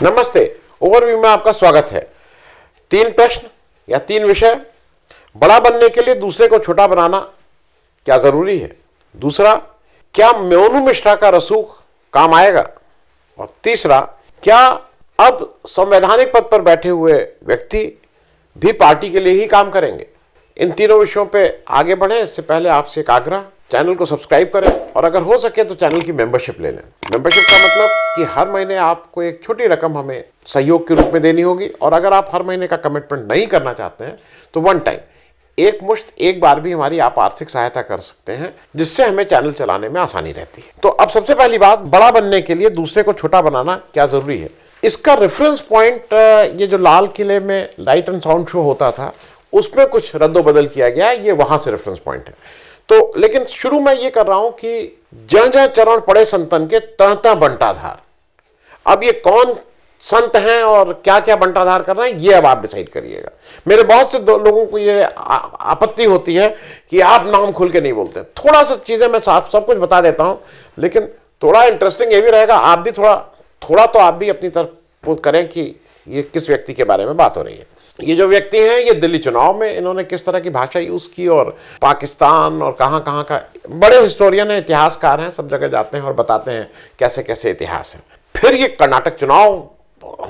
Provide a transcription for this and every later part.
नमस्ते। ओवरव्यू में आपका स्वागत है। 3 प्रश्न या 3 विषय। बड़ा बनने के लिए दूसरे को छोटा बनाना क्या जरूरी है? दूसरा, क्या मोनू मिश्रा का रसूख काम आएगा? और तीसरा, क्या अब संवैधानिक पद पर बैठे हुए व्यक्ति भी पार्टी के लिए ही काम करेंगे? इन तीनों विषयों पे आगे बढ़े इससे पहले आपसे एक आग्रह, चैनल को सब्सक्राइब करें और अगर हो सके तो चैनल की मेंबरशिप ले लें। मेंबरशिप का मतलब कि हर महीने आपको एक छोटी रकम हमें सहयोग के रूप में देनी होगी और अगर आप हर महीने का कमिटमेंट नहीं करना चाहते हैं तो वन टाइम एक मुश्त एक बार भी हमारी आप आर्थिक सहायता कर सकते हैं, जिससे हमें चैनल चलाने में आसानी रहती है। तो अब सबसे पहली बात, बड़ा बनने के लिए दूसरे को छोटा बनाना क्या जरूरी है? इसका रेफरेंस पॉइंट ये जो लाल किले में लाइट एंड साउंड शो होता था उसमें कुछ रद्दोबदल किया गया है, ये वहां से रेफरेंस पॉइंट है। तो लेकिन शुरू में ये कर रहा हूं कि जह जह चरण पड़े संतन के तह तह बंटाधार। अब ये कौन संत हैं और क्या क्या बंटाधार कर रहे हैं ये अब आप डिसाइड करिएगा। मेरे बहुत से लोगों को ये आपत्ति होती है कि आप नाम खुल के नहीं बोलते। थोड़ा सा चीजें मैं साफ सब कुछ बता देता हूं, लेकिन थोड़ा इंटरेस्टिंग ये भी रहेगा, आप भी थोड़ा तो आप भी अपनी तरफ करें कि ये किस व्यक्ति के बारे में बात हो रही है। ये जो व्यक्ति हैं ये दिल्ली चुनाव में इन्होंने किस तरह की भाषा यूज की और पाकिस्तान और कहां कहां का, बड़े हिस्टोरियन है, इतिहासकार हैं, सब जगह जाते हैं और बताते हैं कैसे कैसे इतिहास है। फिर ये कर्नाटक चुनाव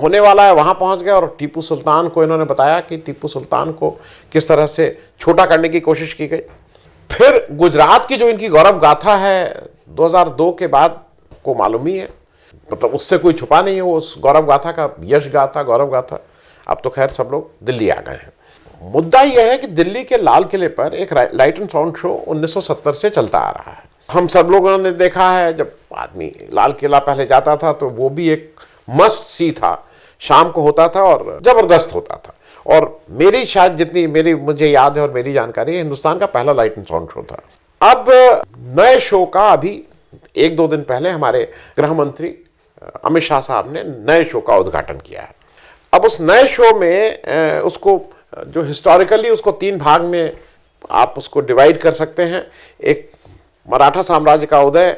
होने वाला है, वहां पहुंच गए और टीपू सुल्तान को इन्होंने बताया कि टीपू सुल्तान को किस तरह से छोटा करने की कोशिश की गई। फिर गुजरात की जो इनकी गौरव गाथा है 2002 के बाद को मालूम ही है, मतलब उससे कोई छुपा नहीं है वो उस गौरव गाथा का, यश गाथा, गौरव गाथा। अब तो खैर सब लोग दिल्ली आ गए हैं। मुद्दा यह है कि दिल्ली के लाल किले पर एक लाइट एंड साउंड शो 1970 से चलता आ रहा है। हम सब लोगों ने देखा है, जब आदमी लाल किला पहले जाता था तो वो भी एक मस्ट सी था, शाम को होता था और जबरदस्त होता था। और मेरी शायद जितनी मुझे याद है और मेरी जानकारी है, हिंदुस्तान का पहला लाइट एंड साउंड शो था। अब नए शो का अभी 1-2 दिन पहले हमारे गृह मंत्री अमित शाह साहब ने नए शो का उद्घाटन किया है। अब उस नए शो में उसको जो हिस्टोरिकली उसको 3 भाग में आप उसको डिवाइड कर सकते हैं। एक मराठा साम्राज्य का उदय,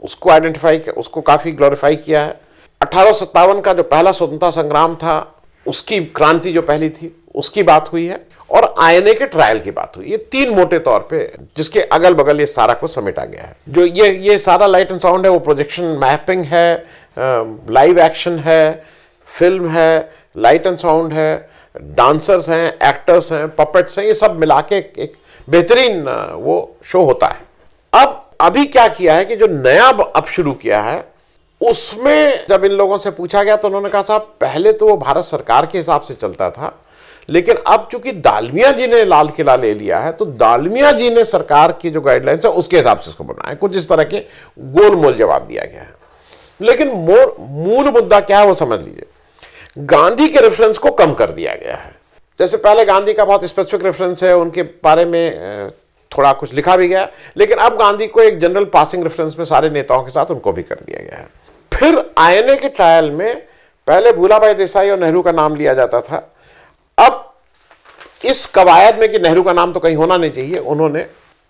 उसको आइडेंटिफाई किया, उसको काफ़ी ग्लोरीफाई किया है। 1857 का जो पहला स्वतंत्रता संग्राम था उसकी क्रांति जो पहली थी उसकी बात हुई है और आईएनए के ट्रायल की बात हुई। ये 3 मोटे तौर पे जिसके अगल बगल ये सारा कुछ समेटा गया है। जो ये सारा लाइट एंड साउंड है वो प्रोजेक्शन मैपिंग है, लाइव एक्शन है, फिल्म है, लाइट एंड साउंड है, डांसर्स हैं, एक्टर्स हैं, पपेट्स हैं, ये सब मिला के एक बेहतरीन वो शो होता है। अब अभी क्या किया है कि जो नया अब शुरू किया है उसमें जब इन लोगों से पूछा गया तो उन्होंने कहा साहब पहले तो वो भारत सरकार के हिसाब से चलता था, लेकिन अब चूंकि दालमिया जी ने लाल किला ले लिया है तो दालमिया जी ने सरकार की जो गाइडलाइंस है उसके हिसाब से इसको बनाया। कुछ इस तरह के गोलमोल जवाब दिया गया है। लेकिन मूल मुद्दा क्या है वो समझ लीजिए। गांधी के रेफरेंस को कम कर दिया गया है। जैसे पहले गांधी का बहुत स्पेसिफिक रेफरेंस है, उनके बारे में थोड़ा कुछ लिखा भी गया, लेकिन अब गांधी को एक जनरल पासिंग रेफरेंस में सारे नेताओं के साथ उनको भी कर दिया गया है। फिर आईएनए के ट्रायल में पहले भूलाभाई देसाई और नेहरू का नाम लिया जाता था। अब इस कवायद में कि नेहरू का नाम तो कहीं होना नहीं चाहिए, उन्होंने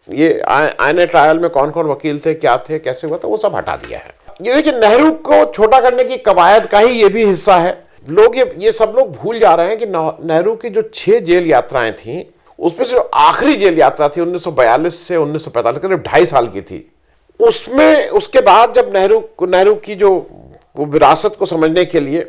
ये आईएनए ट्रायल में कौन कौन वकील थे, क्या थे, कैसे हुआ था, वो सब हटा दिया है। ये देखिए नेहरू को छोटा करने की कवायद का ही ये भी हिस्सा है। लोग ये सब लोग भूल जा रहे हैं कि नेहरू की जो 6 जेल यात्राएं थी उसमें से जो आखिरी जेल यात्रा थी 1942 से 1945, करीब 2.5 साल की थी। उसमें उसके बाद जब नेहरू की जो वो विरासत को समझने के लिए,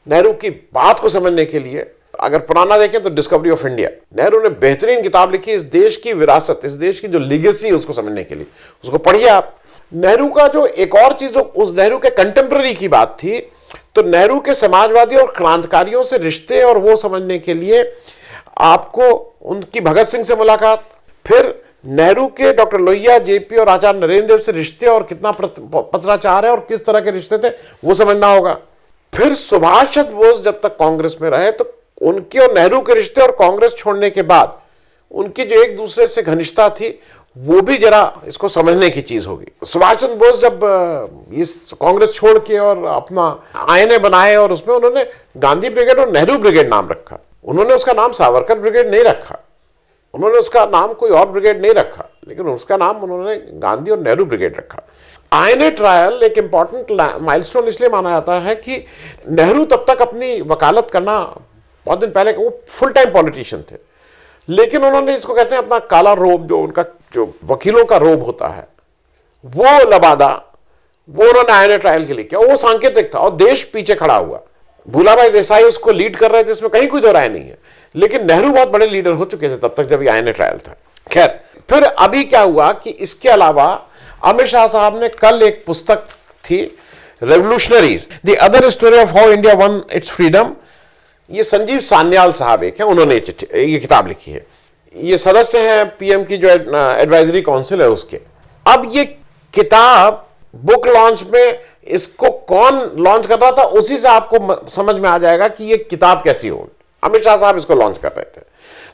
नेहरू की बात को समझने के लिए, अगर पुराना देखें तो डिस्कवरी ऑफ इंडिया, नेहरू ने बेहतरीन किताब लिखी इस देश की विरासत, इस देश की जो लीगेसी उसको समझने के लिए, उसको पढ़िए आप। नेहरू का जो एक और चीज उस नेहरू के कंटेम्प्रेरी की बात थी, तो नेहरू के समाजवादी और क्रांतिकारियों से रिश्ते और वो समझने के लिए आपको उनकी भगत सिंह से मुलाकात, फिर नेहरू के डॉक्टर लोहिया, जेपी और आचार्य नरेंद्र देव से रिश्ते और कितना पत्राचार है और किस तरह के रिश्ते थे वो समझना होगा। फिर सुभाष चंद्र बोस जब तक कांग्रेस में रहे तो उनके और नेहरू के रिश्ते और कांग्रेस छोड़ने के बाद उनकी जो एक दूसरे से घनिष्ठता थी वो भी जरा इसको समझने की चीज होगी। सुभाष चंद्र बोस जब इस कांग्रेस छोड़ के और अपना आईएनए बनाए और उसमें उन्होंने गांधी ब्रिगेड और नेहरू ब्रिगेड नाम रखा। उन्होंने उसका नाम सावरकर ब्रिगेड नहीं रखा, उन्होंने उसका नाम कोई और ब्रिगेड नहीं रखा, लेकिन उसका नाम उन्होंने गांधी और नेहरू ब्रिगेड रखा। आईएनए ट्रायल एक इंपॉर्टेंट माइलस्टोन इसलिए माना जाता है कि नेहरू तब तक अपनी वकालत करना, बहुत दिन पहले वो फुल टाइम पॉलिटिशियन थे, लेकिन उन्होंने इसको कहते हैं अपना काला रोब, जो उनका जो वकीलों का रोब होता है वो लबादा, वो उन्होंने आईएनए ट्रायल के लिए किया। वो सांकेतिक था और देश पीछे खड़ा हुआ। भूलाभाई देसाई उसको लीड कर रहे थे, इसमें कहीं कोई दो राय नहीं है, लेकिन नेहरू बहुत बड़े लीडर हो चुके थे तब तक जब ये आईएनए ट्रायल था। खैर, फिर अभी क्या हुआ कि इसके अलावा अमित शाह साहब ने कल एक पुस्तक थी, revolutionaries the other story of how India one it's freedom, ये संजीव सान्याल साहब एक है, उन्होंने ये किताब लिखी है। ये सदस्य हैं पीएम की जो एडवाइजरी काउंसिल है उसके। अब ये किताब बुक लॉन्च में इसको कौन लॉन्च कर रहा था, उसी से आपको समझ में आ जाएगा कि ये किताब कैसी होगी। अमित शाह साहब इसको लॉन्च कर रहे थे।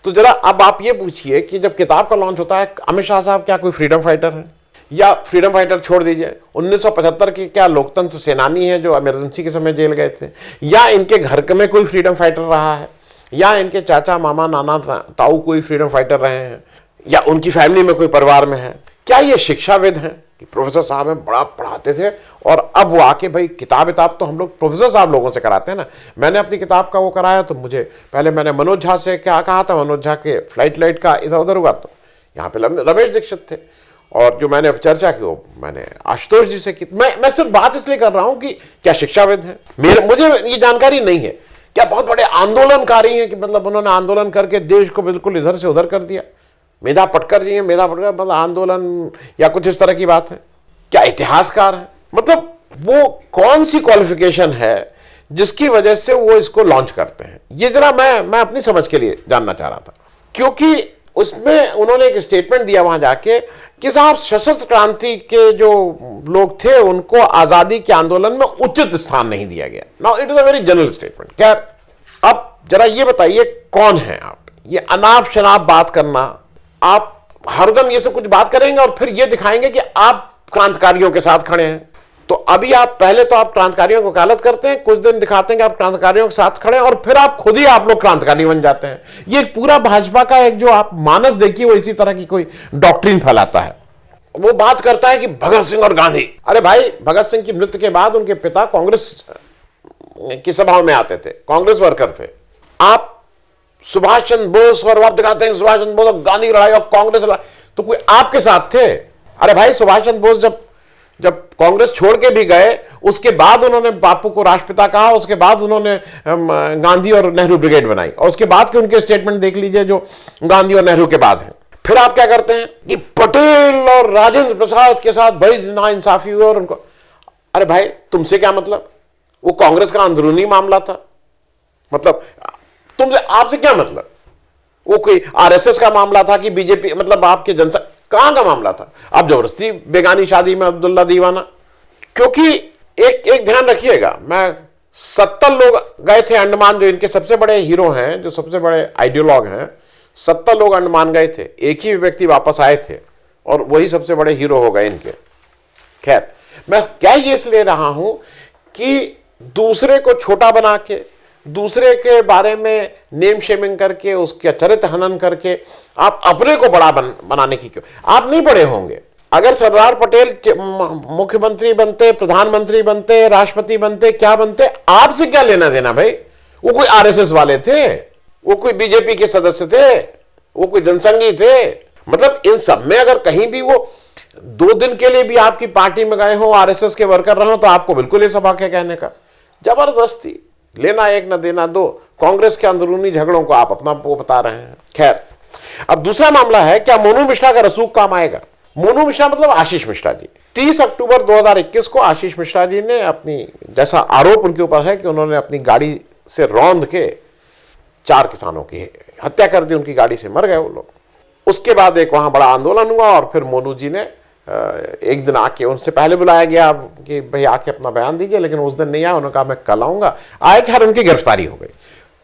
तो जरा अब आप ये पूछिए कि जब किताब का लॉन्च होता है, अमित शाह साहब क्या कोई फ्रीडम फाइटर है? या फ्रीडम फाइटर छोड़ दीजिए, 1975 के क्या लोकतंत्र सेनानी है जो इमरजेंसी के समय जेल गए थे? या इनके घर में कोई फ्रीडम फाइटर रहा है? या इनके चाचा मामा नाना ताऊ कोई फ्रीडम फाइटर रहे हैं? या उनकी फैमिली में कोई परिवार में है? क्या ये शिक्षाविद हैं कि प्रोफेसर साहब हैं, बड़ा पढ़ाते थे और अब वो आके भाई किताब तो हम लोग प्रोफेसर साहब लोगों से कराते हैं ना। मैंने अपनी किताब का वो कराया तो मुझे पहले मैंने मनोज झा से क्या कहा था, मनोज झा के फ्लाइट लाइट का इधर उधर हुआ तो यहाँ पे रमेश दीक्षित थे, और जो मैंने चर्चा की वो मैंने आशुतोष जी से की। मैं सिर्फ बात इसलिए कर रहा हूं कि क्या शिक्षाविद हैं, मुझे ये जानकारी नहीं है। क्या बहुत बड़े आंदोलनकारी हैं कि मतलब उन्होंने आंदोलन करके देश को बिल्कुल इधर से उधर कर दिया? मेधा पटकर जी हैं, मेधा पटकर मतलब आंदोलन या कुछ इस तरह की बात है? क्या इतिहासकार है? मतलब वो कौन सी क्वालिफिकेशन है जिसकी वजह से वो इसको लॉन्च करते हैं? ये जरा मैं अपनी समझ के लिए जानना चाह रहा था, क्योंकि उसमें उन्होंने एक स्टेटमेंट दिया वहां जाके कि साहब सशस्त्र क्रांति के जो लोग थे उनको आजादी के आंदोलन में उचित स्थान नहीं दिया गया। Now it is a very general statement. क्या अब जरा ये बताइए कौन है आप? ये अनाप शनाप बात करना, आप हरदम ये सब कुछ बात करेंगे और फिर ये दिखाएंगे कि आप क्रांतिकारियों के साथ खड़े हैं। तो अभी आप पहले तो आप क्रांतिकारियों को वकालत करते हैं, कुछ दिन दिखाते हैं कि आप क्रांतिकारियों के साथ खड़े हैं, और फिर आप खुद ही आप लोग क्रांतिकारी बन जाते हैं। ये पूरा भाजपा का एक जो आप मानस देखिए वो इसी तरह की कोई डॉक्ट्रिन फैलाता है। वो बात करता है कि भगत सिंह और गांधी, अरे भाई भगत सिंह की मृत्यु के बाद उनके पिता कांग्रेस की सभाओं में आते थे, कांग्रेस वर्कर थे। आप सुभाष चंद्र बोस और आप दिखाते हैं सुभाष चंद्र बोस और गांधी की लड़ाई और कांग्रेस लड़ाई, तो कोई आपके साथ थे? अरे भाई सुभाष चंद्र बोस जब कांग्रेस छोड़ के भी गए, उसके बाद उन्होंने बापू को राष्ट्रपिता कहा, उसके बाद उन्होंने गांधी और नेहरू ब्रिगेड बनाई, और उसके बाद के उनके स्टेटमेंट देख लीजिए जो गांधी और नेहरू के बाद है। फिर आप क्या करते हैं कि पटेल और राजेंद्र प्रसाद के साथ बड़ी नाइंसाफी हुई और उनको, अरे भाई तुमसे क्या मतलब? वो कांग्रेस का अंदरूनी मामला था, मतलब तुमसे आपसे क्या मतलब? वो कोई आरएसएस का मामला था कि बीजेपी, मतलब आपके जनता कहां का मामला था? आप जबरदस्ती बेगानी शादी में अब्दुल्ला दीवाना। क्योंकि एक ध्यान रखिएगा, मैं 70 लोग गए थे अंडमान, जो इनके सबसे बड़े हीरो हैं, जो सबसे बड़े आइडियोलॉग हैं, 70 लोग अंडमान गए थे, एक ही व्यक्ति वापस आए थे और वही सबसे बड़े हीरो हो गए इनके। खैर, मैं क्या ये इसलिए रहा हूं कि दूसरे को छोटा बना के, दूसरे के बारे में नेम शेमिंग करके, उसके चरित्र हनन करके आप अपने को बड़ा बनाने की क्यों? आप नहीं बड़े होंगे। अगर सरदार पटेल मुख्यमंत्री बनते, प्रधानमंत्री बनते, राष्ट्रपति बनते, क्या बनते, आपसे क्या लेना देना भाई? वो कोई आरएसएस वाले थे, वो कोई बीजेपी के सदस्य थे, वो कोई जनसंघी थे? मतलब इन सब में अगर कहीं भी वो 2 दिन के लिए भी आपकी पार्टी में गए हो, आरएसएस के वर्कर रहे हो, तो आपको बिल्कुल ये सब हक है कहने का। जबरदस्ती लेना एक न देना दो, कांग्रेस के अंदरूनी झगड़ों को आप अपना वो बता रहे हैं। खैर, अब दूसरा मामला है, क्या मोनू मिश्रा का रसूख काम आएगा? मोनू मिश्रा मतलब आशीष मिश्रा जी। 30 अक्टूबर 2021 को आशीष मिश्रा जी ने अपनी, जैसा आरोप उनके ऊपर है कि उन्होंने अपनी गाड़ी से रौंद के 4 किसानों की हत्या कर दी, उनकी गाड़ी से मर गए वो लोग। उसके बाद एक वहां बड़ा आंदोलन हुआ और फिर मोनू जी ने एक दिन आके, उनसे पहले बुलाया गया कि भाई आके अपना बयान दीजिए, लेकिन उस दिन नहीं आया। उन्होंने कहा मैं कल आऊंगा। आए, खैर उनकी गिरफ्तारी हो गई।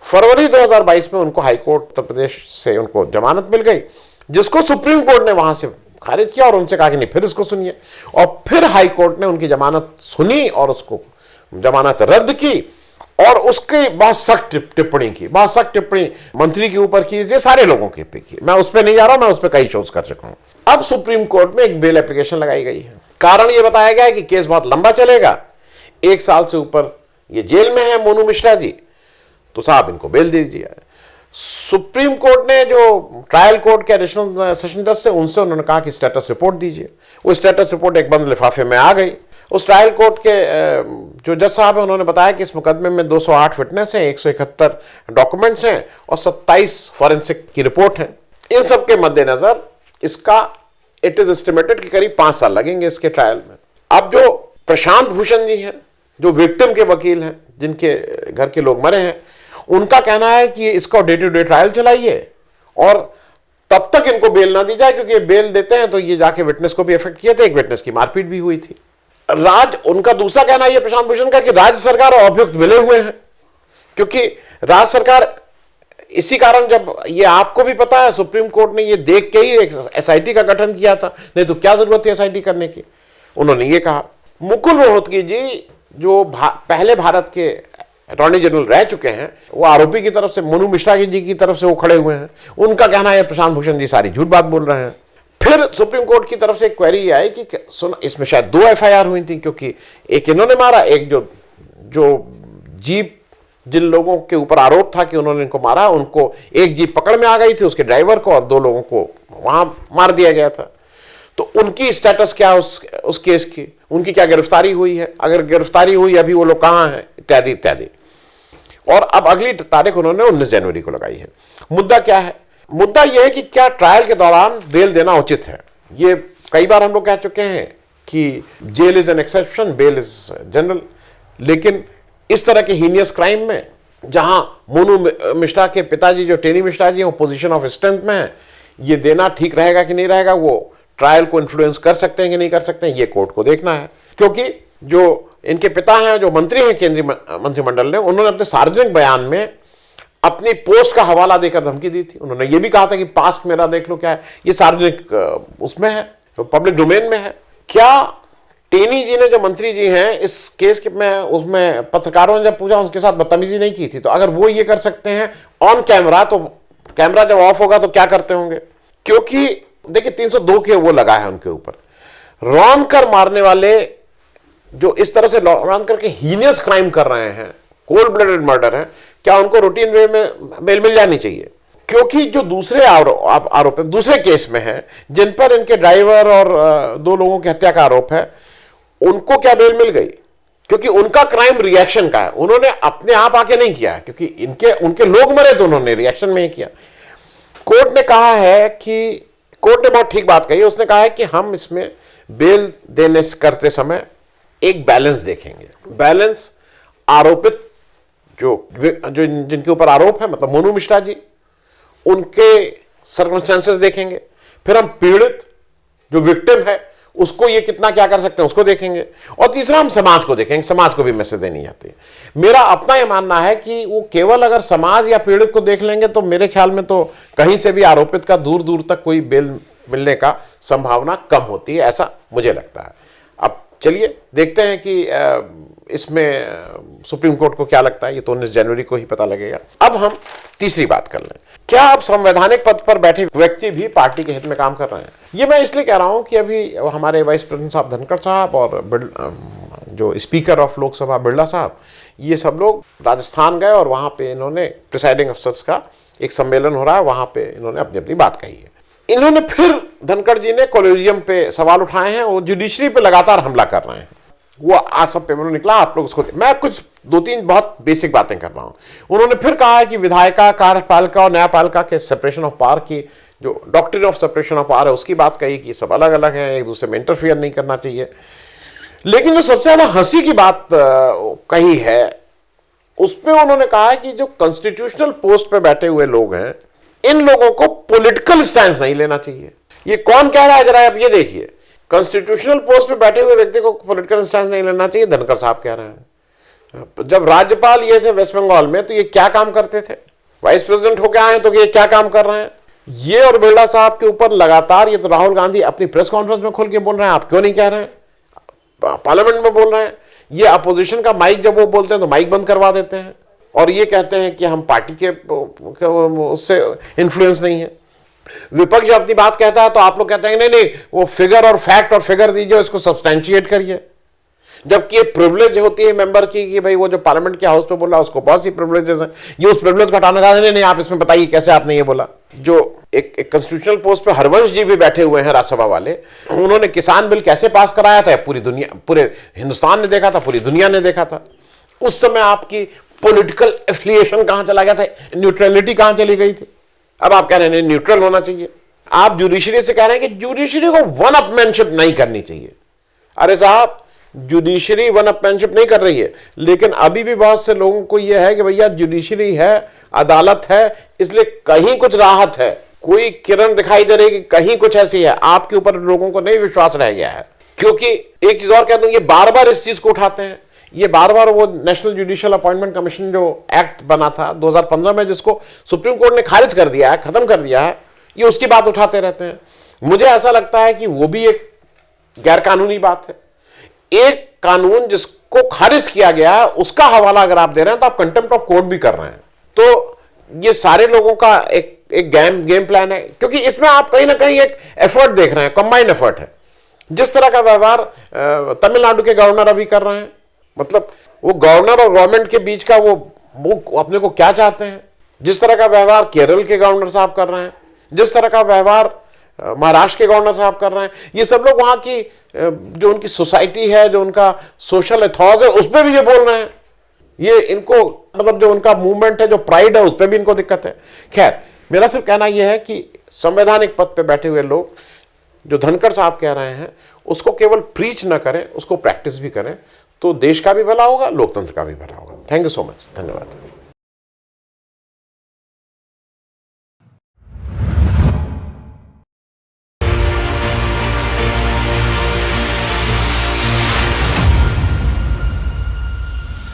फरवरी 2022 में उनको हाईकोर्ट उत्तर प्रदेश से उनको जमानत मिल गई, जिसको सुप्रीम कोर्ट ने वहां से खारिज किया और उनसे कहा कि नहीं फिर इसको सुनिए। और फिर हाईकोर्ट ने उनकी जमानत सुनी और उसको जमानत रद्द की, और उसकी बहुत सख्त टिप्पणी की, बहुत सख्त टिप्पणी मंत्री के ऊपर की, ये सारे लोगों के पे की। मैं उस पर नहीं जा रहा हूं, मैं उस पर कई शोज कर चुका हूं। अब सुप्रीम कोर्ट में एक बेल एप्लीकेशन लगाई गई है। कारण यह बताया गया है कि केस बहुत लंबा चलेगा, 1 साल से ऊपर ये जेल में है मोनू मिश्रा जी, तो साहब इनको बेल दे दीजिए। सुप्रीम कोर्ट ने जो ट्रायल कोर्ट के एडिशनल सेशन जज से उनसे उन्होंने कहा कि स्टेटस रिपोर्ट दीजिए। वो स्टेटस रिपोर्ट एक बंद लिफाफे में आ गई। उस ट्रायल कोर्ट के जो जज साहब हैं उन्होंने बताया कि इस मुकदमे में 208 विटनेस हैं, 171 डॉक्यूमेंट्स हैं और 27 फॉरेंसिक की रिपोर्ट है। इन सब के मद्देनजर इसका इट इज एस्टिमेटेड कि करीब 5 साल लगेंगे इसके ट्रायल में। अब जो प्रशांत भूषण जी हैं, जो विक्टिम के वकील हैं, जिनके घर के लोग मरे हैं, उनका कहना है कि इसका डे टू डे ट्रायल चलाइए और तब तक इनको बेल ना दी जाए, क्योंकि बेल देते हैं तो ये जाके विटनेस को भी इफेक्ट किया था। एक विटनेस की मारपीट भी हुई थी। उनका दूसरा कहना है प्रशांत भूषण का कि राज्य सरकार और अभियुक्त मिले हुए हैं, क्योंकि राज्य सरकार इसी कारण, जब ये आपको भी पता है, सुप्रीम कोर्ट ने ये देख के ही एक एसआईटी का गठन किया था, नहीं तो क्या जरूरत थी एसआईटी करने की। उन्होंने ये कहा। मुकुल रोहतगी जी जो पहले भारत के अटॉर्नी जनरल रह चुके हैं, वो आरोपी की तरफ से, मोनू मिश्रा जी की तरफ से वो खड़े हुए हैं। उनका कहना है प्रशांत भूषण जी सारी झूठ बात बोल रहे हैं। फिर सुप्रीम कोर्ट की तरफ से एक क्वेरी आई कि सुन, इसमें शायद 2 एफआईआर हुई थी, क्योंकि एक इन्होंने मारा, एक जो जीप जिन लोगों के ऊपर आरोप था कि उन्होंने इनको मारा, उनको एक जीप पकड़ में आ गई थी, उसके ड्राइवर को, और 2 लोगों को वहां मार दिया गया था। तो उनकी स्टेटस क्या उस केस की, उनकी क्या गिरफ्तारी हुई है, अगर गिरफ्तारी हुई अभी वो लोग कहां हैं, इत्यादि इत्यादि। और अब अगली तारीख उन्होंने 19 जनवरी को लगाई है। मुद्दा क्या है? मुद्दा यह है कि क्या ट्रायल के दौरान बेल देना उचित है। ये कई बार हम लोग कह चुके हैं कि jail is an exception, bail is general, लेकिन इस तरह के हीनियस क्राइम में, जहां मोनू मिश्रा के पिताजी जो टेनी मिश्रा जी हैं, पोजीशन ऑफ स्ट्रेंथ में है, ये देना ठीक रहेगा कि नहीं रहेगा, वो ट्रायल को इन्फ्लुएंस कर सकते हैं कि नहीं कर सकते हैं, ये कोर्ट को देखना है। क्योंकि जो इनके पिता हैं, जो मंत्री हैं केंद्रीय मंत्रिमंडल ने, उन्होंने अपने सार्वजनिक बयान में अपनी पोस्ट का हवाला देकर धमकी दी थी। उन्होंने ये भी कहा था कि पास्ट मेरा देख लो क्या है, ये सार्वजनिक उसमें है, तो पब्लिक डोमेन में है। क्या टेनी जी ने, जो मंत्री जी हैं, इस केस के में उसमें पत्रकारों ने जब पूछा, उसके साथ बदतमीजी नहीं की थी, तो अगर वो ये कर सकते हैं ऑन कैमरा, तो कैमरा जब ऑफ होगा तो क्या करते होंगे? क्योंकि देखिए 302 के वो लगा है उनके ऊपर। रौन कर मारने वाले जो इस तरह से रौन करके हीनियस क्राइम कर रहे हैं, कोल्ड ब्लडेड मर्डर है, क्या उनको रूटीन वे में बेल मिल जानी चाहिए? क्योंकि जो दूसरे आरोप दूसरे केस में है, जिन पर इनके ड्राइवर और 2 लोगों की हत्या का आरोप है, उनको क्या बेल मिल गई? क्योंकि उनका क्राइम रिएक्शन का है, उन्होंने अपने आप आके नहीं किया है, क्योंकि उनके लोग मरे तो उन्होंने रिएक्शन में ही किया। कोर्ट ने कहा है कि, कोर्ट ने बहुत ठीक बात कही, उसने कहा है कि हम इसमें बेल देने करते समय एक बैलेंस देखेंगे। बैलेंस आरोपित जो जिनके ऊपर आरोप है, मतलब मोनू मिश्रा जी, उनके सर्कमस्टेंसेस देखेंगे। फिर हम पीड़ित जो विक्टिम है उसको ये कितना क्या कर सकते हैं उसको देखेंगे। और तीसरा हम समाज को देखेंगे, समाज को भी मैसेज देनी आती है। मेरा अपना यह मानना है कि वो केवल अगर समाज या पीड़ित को देख लेंगे तो मेरे ख्याल में तो कहीं से भी आरोपित का दूर दूर तक कोई बेल मिलने का संभावना कम होती है, ऐसा मुझे लगता है। अब चलिए देखते हैं कि इसमें सुप्रीम कोर्ट को क्या लगता है, ये तो 19 जनवरी को ही पता लगेगा। अब हम तीसरी बात कर लें, क्या अब संवैधानिक पद पर बैठे व्यक्ति भी पार्टी के हित में काम कर रहे हैं? ये मैं इसलिए कह रहा हूं कि अभी हमारे वाइस प्रेसिडेंट साहब धनखड़ साहब और जो स्पीकर ऑफ लोकसभा बिरला साहब, ये सब लोग राजस्थान गए और वहां पे इन्होंने प्रिसाइडिंग अफसर्स का एक सम्मेलन हो रहा है, वहां पे इन्होंने अपनी अपनी बात कही है। इन्होंने फिर धनखड़ जी ने कॉलेजियम पे सवाल उठाए हैं, वो जुडिशरी पे लगातार हमला कर रहे हैं। वो आज सब पेपर में निकला, आप लोग उसको, मैं कुछ 2-3 बहुत बेसिक बातें कर रहा हूं। उन्होंने फिर कहा है कि विधायिका, कार्यपालिका और न्यायपालिका के सेपरेशन ऑफ पावर की जो doctrine of separation of power है उसकी बात कही कि सब अलग अलग है, एक दूसरे में इंटरफियर नहीं करना चाहिए। लेकिन जो सबसे ज्यादा हंसी की बात कही है उसमें उन्होंने कहा है कि जो कॉन्स्टिट्यूशनल पोस्ट पे बैठे हुए लोग हैं, इन लोगों को पॉलिटिकल स्टैंड नहीं लेना चाहिए। ये कौन कह रहा है जरा आप ये देखिए, कॉन्स्टिट्यूशनल पोस्ट पे बैठे हुए व्यक्ति को पॉलिटिकल स्टैंड नहीं लेना चाहिए, धनखड़ साहब कह रहे हैं। जब राज्यपाल ये थे वेस्ट बंगाल में तो ये क्या काम करते थे? वाइस प्रेसिडेंट होकर आए तो ये क्या काम कर रहे हैं? ये और बिरला साहब के ऊपर लगातार, ये तो राहुल गांधी अपनी प्रेस कॉन्फ्रेंस में खुल के बोल रहे हैं, आप क्यों नहीं कह रहे हैं? पार्लियामेंट में बोल रहे हैं। ये अपोजिशन का माइक जब वो बोलते हैं तो माइक बंद करवा देते हैं और ये कहते हैं कि हम पार्टी के उससे इन्फ्लुएंस नहीं है। विपक्ष जब अपनी बात कहता है तो आप लोग कहते हैं नहीं नहीं वो फिगर और फैक्ट और फिगर दीजिए, उसको सब्सटैंशिएट करिए। जबकि ये प्रिविलेज होती है मेंबर की कि भाई वो जो पार्लियामेंट के हाउस पे बोला उसको बहुत सी प्रिविलेजेस हैं, ये उस प्रिविलेज को हटाना चाहते हैं। नहीं आप इसमें बताइए कैसे आपने ये बोला। जो एक कॉन्स्टिट्यूशनल पोस्ट पे हरवंश जी भी बैठे हुए हैं राज्यसभा वाले, उन्होंने किसान बिल कैसे पास कराया था पूरी दुनिया, पूरे हिंदुस्तान ने देखा था, पूरी दुनिया ने देखा था। उस समय आपकी पॉलिटिकल एफिलिएशन कहां चला गया था, न्यूट्रलिटी कहां चली गई थी। अब आप कह रहे हैं न्यूट्रल होना चाहिए। आप जुडिशरी से कह रहे हैं कि जुडिशरी को वन अपमैनशिप नहीं करनी चाहिए। अरे साहब, जुडिशरी वन अपमैनशिप नहीं कर रही है, लेकिन अभी भी बहुत से लोगों को यह है कि भैया जुडिशरी है, अदालत है, इसलिए कहीं कुछ राहत है, कोई किरण दिखाई दे रही कि कहीं कुछ ऐसी है। आपके ऊपर लोगों को नहीं विश्वास रह गया है। क्योंकि एक चीज और कह दूं, ये बार बार इस चीज को उठाते हैं, ये बार बार वो नेशनल जुडिशियल अपॉइंटमेंट कमीशन जो एक्ट बना था 2015 में, जिसको सुप्रीम कोर्ट ने खारिज कर दिया है, खत्म कर दिया है, ये उसकी बात उठाते रहते हैं। मुझे ऐसा लगता है कि वो भी एक गैर कानूनी बात है। एक कानून जिसको खारिज किया गया है उसका हवाला अगर आप दे रहे हैं तो आप कंटेम्प्ट ऑफ कोर्ट भी कर रहे हैं। तो ये सारे लोगों का एक गेम प्लान है, क्योंकि इसमें आप कहीं ना कहीं एक एफर्ट देख रहे हैं, कंबाइंड एफर्ट है। जिस तरह का व्यवहार तमिलनाडु के गवर्नर अभी कर रहे हैं, मतलब वो गवर्नर और गवर्नमेंट के बीच का वो अपने को क्या चाहते हैं, जिस तरह का व्यवहार केरल के गवर्नर साहब कर रहे हैं, जिस तरह का व्यवहार महाराष्ट्र के गवर्नर साहब कर रहे हैं, ये सब लोग वहां की जो उनकी सोसाइटी है, जो उनका सोशल एथॉस है, उसमें भी ये बोल रहे हैं। ये इनको मतलब जो उनका मूवमेंट है, जो प्राइड है, उस पर भी इनको दिक्कत है। खैर, मेरा सिर्फ कहना यह है कि संवैधानिक पद पे बैठे हुए लोग जो धनखड़ साहब कह रहे हैं उसको केवल प्रीच ना करें, उसको प्रैक्टिस भी करें, तो देश का भी भला होगा, लोकतंत्र का भी भला होगा। थैंक यू सो मच, धन्यवाद।